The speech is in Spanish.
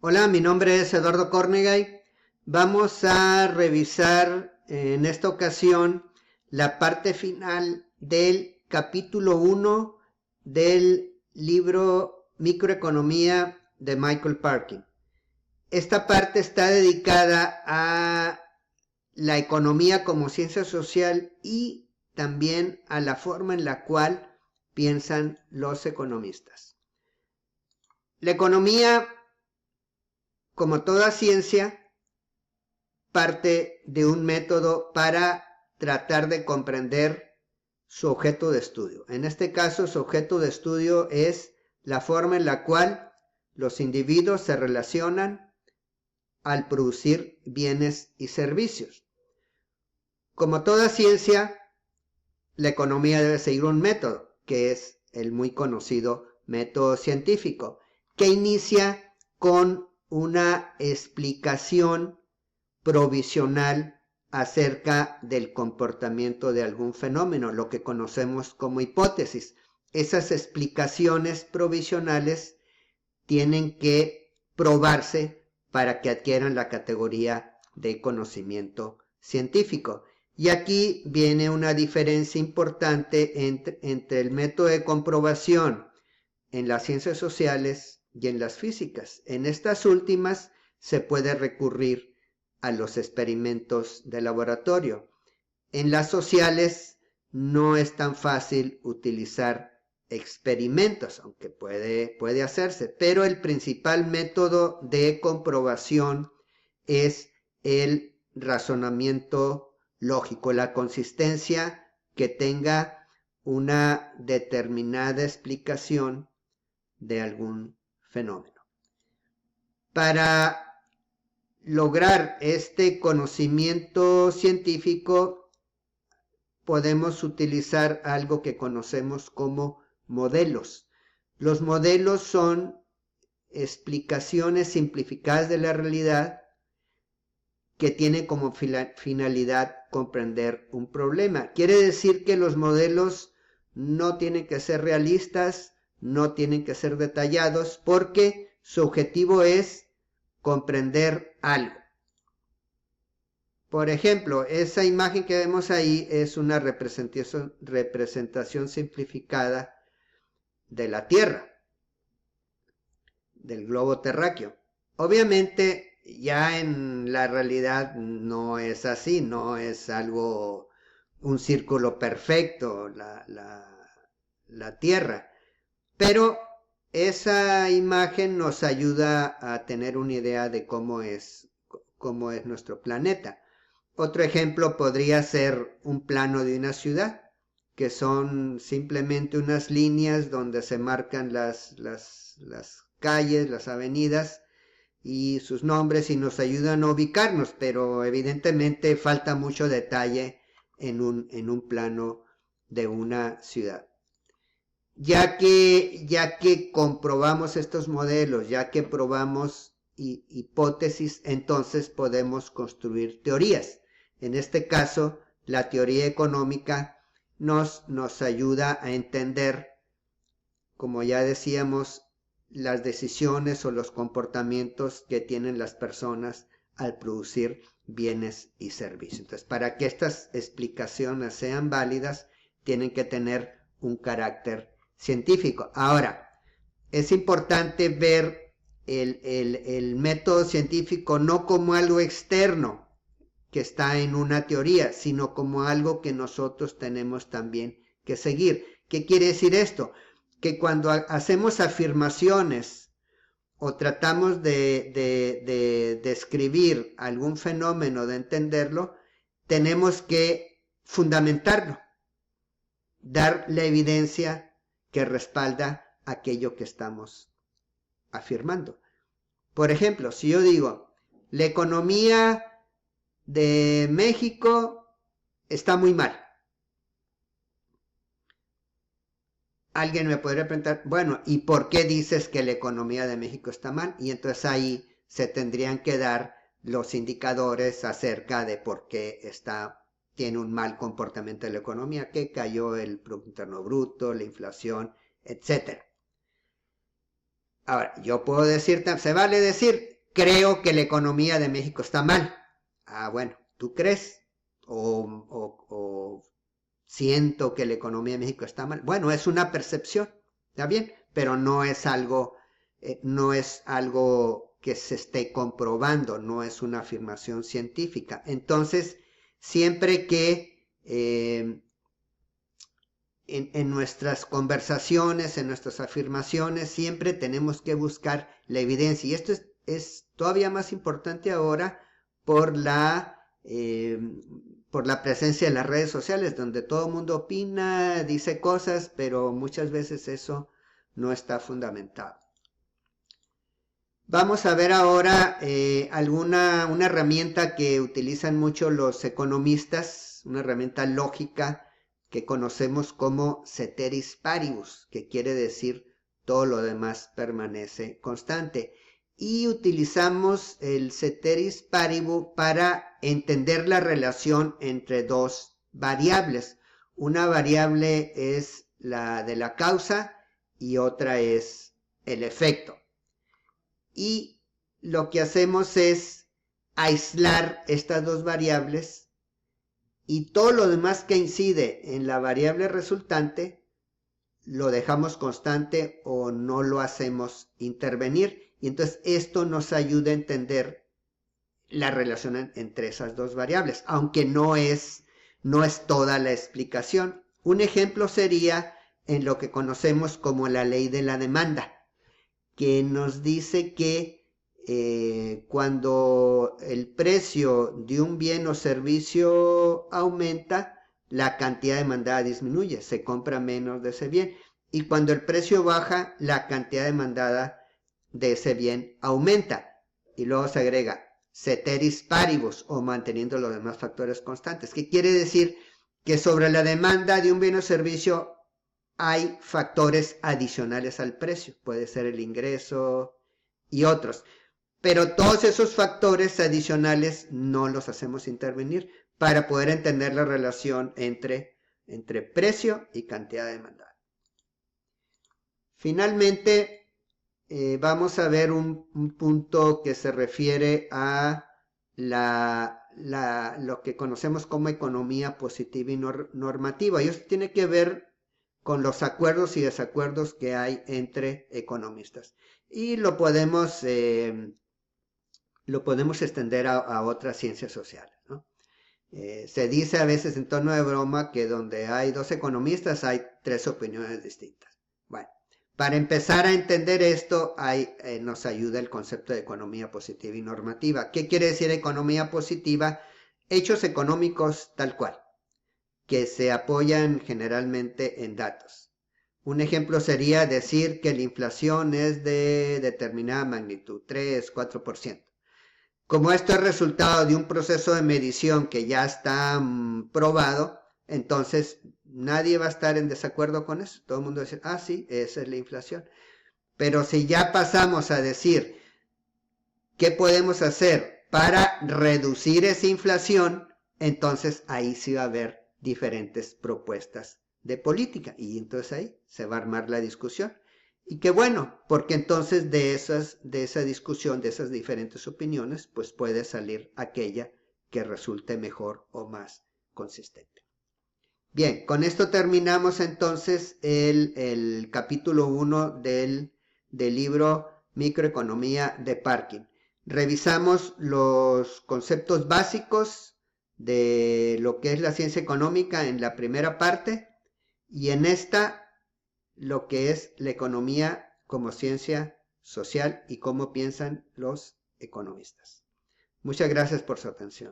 Hola, mi nombre es Eduardo Cornegay. Vamos a revisar en esta ocasión la parte final del capítulo 1 del libro Microeconomía de Michael Parkin. Esta parte está dedicada a la economía como ciencia social y también a la forma en la cual piensan los economistas. La economía, como toda ciencia, parte de un método para tratar de comprender su objeto de estudio. En este caso, su objeto de estudio es la forma en la cual los individuos se relacionan al producir bienes y servicios. Como toda ciencia, la economía debe seguir un método, que es el muy conocido método científico, que inicia con una explicación provisional acerca del comportamiento de algún fenómeno, lo que conocemos como hipótesis. Esas explicaciones provisionales tienen que probarse para que adquieran la categoría de conocimiento científico. Y aquí viene una diferencia importante entre el método de comprobación en las ciencias sociales y en las físicas. En estas últimas se puede recurrir a los experimentos de laboratorio. En las sociales no es tan fácil utilizar experimentos, aunque puede hacerse, pero el principal método de comprobación es el razonamiento lógico, la consistencia que tenga una determinada explicación de algún fenómeno. Para lograr este conocimiento científico podemos utilizar algo que conocemos como modelos. Los modelos son explicaciones simplificadas de la realidad que tienen como finalidad comprender un problema. Quiere decir que los modelos no tienen que ser realistas, no tienen que ser detallados, porque su objetivo es comprender algo. Por ejemplo, esa imagen que vemos ahí es una representación simplificada de la Tierra, del globo terráqueo. Obviamente, ya en la realidad no es así, no es algo, un círculo perfecto, la Tierra. Pero esa imagen nos ayuda a tener una idea de cómo es nuestro planeta. Otro ejemplo podría ser un plano de una ciudad, que son simplemente unas líneas donde se marcan las calles, las avenidas y sus nombres y nos ayudan a ubicarnos, pero evidentemente falta mucho detalle en un plano de una ciudad. Ya que comprobamos estos modelos, ya que probamos hipótesis, entonces podemos construir teorías. En este caso, la teoría económica nos ayuda a entender, como ya decíamos, las decisiones o los comportamientos que tienen las personas al producir bienes y servicios. Entonces, para que estas explicaciones sean válidas, tienen que tener un carácter científico. Ahora, es importante ver el método científico no como algo externo que está en una teoría, sino como algo que nosotros tenemos también que seguir. ¿Qué quiere decir esto? Que cuando hacemos afirmaciones o tratamos de describir algún fenómeno, de entenderlo, tenemos que fundamentarlo, dar la evidencia que respalda aquello que estamos afirmando. Por ejemplo, si yo digo, la economía de México está muy mal. Alguien me podría preguntar, bueno, ¿y por qué dices que la economía de México está mal? Y entonces ahí se tendrían que dar los indicadores acerca de por qué tiene un mal comportamiento de la economía, que cayó el Producto Interno Bruto, la inflación, etc. Ahora, yo puedo decir, se vale decir, creo que la economía de México está mal. Ah, bueno, ¿tú crees? O siento que la economía de México está mal. Bueno, es una percepción, ¿está bien? Pero no es algo que se esté comprobando, no es una afirmación científica. Entonces, siempre que en nuestras conversaciones, en nuestras afirmaciones, siempre tenemos que buscar la evidencia. Y esto es todavía más importante ahora por por la presencia de las redes sociales, donde todo el mundo opina, dice cosas, pero muchas veces eso no está fundamentado. Vamos a ver ahora una herramienta que utilizan mucho los economistas, una herramienta lógica que conocemos como ceteris paribus, que quiere decir todo lo demás permanece constante. Y utilizamos el ceteris paribus para entender la relación entre dos variables. Una variable es la de la causa y otra es el efecto. Y lo que hacemos es aislar estas dos variables y todo lo demás que incide en la variable resultante lo dejamos constante o no lo hacemos intervenir. Y entonces esto nos ayuda a entender la relación entre esas dos variables, aunque no es toda la explicación. Un ejemplo sería en lo que conocemos como la ley de la demanda, que nos dice que cuando el precio de un bien o servicio aumenta, la cantidad demandada disminuye, se compra menos de ese bien. Y cuando el precio baja, la cantidad demandada de ese bien aumenta. Y luego se agrega ceteris paribus, o manteniendo los demás factores constantes, que quiere decir que sobre la demanda de un bien o servicio hay factores adicionales al precio. Puede ser el ingreso y otros. Pero todos esos factores adicionales no los hacemos intervenir para poder entender la relación entre precio y cantidad demandada. Finalmente, vamos a ver un punto que se refiere a lo que conocemos como economía positiva y normativa. Y esto tiene que ver con los acuerdos y desacuerdos que hay entre economistas. Y lo podemos extender a otras ciencias sociales, ¿no? Se dice a veces en tono de broma que donde hay dos economistas hay tres opiniones distintas. Bueno, para empezar a entender esto nos ayuda el concepto de economía positiva y normativa. ¿Qué quiere decir economía positiva? Hechos económicos tal cual, que se apoyan generalmente en datos. Un ejemplo sería decir que la inflación es de determinada magnitud, 3, 4%. Como esto es resultado de un proceso de medición que ya está probado, entonces nadie va a estar en desacuerdo con eso. Todo el mundo va a decir, ah, sí, esa es la inflación. Pero si ya pasamos a decir, ¿qué podemos hacer para reducir esa inflación? Entonces ahí sí va a haber diferentes propuestas de política y entonces ahí se va a armar la discusión. Y qué bueno, porque entonces de esa discusión, de esas diferentes opiniones, pues puede salir aquella que resulte mejor o más consistente. Bien, con esto terminamos entonces el capítulo 1 del libro Microeconomía de Parkin. Revisamos los conceptos básicos de lo que es la ciencia económica en la primera parte y en esta lo que es la economía como ciencia social y cómo piensan los economistas. Muchas gracias por su atención.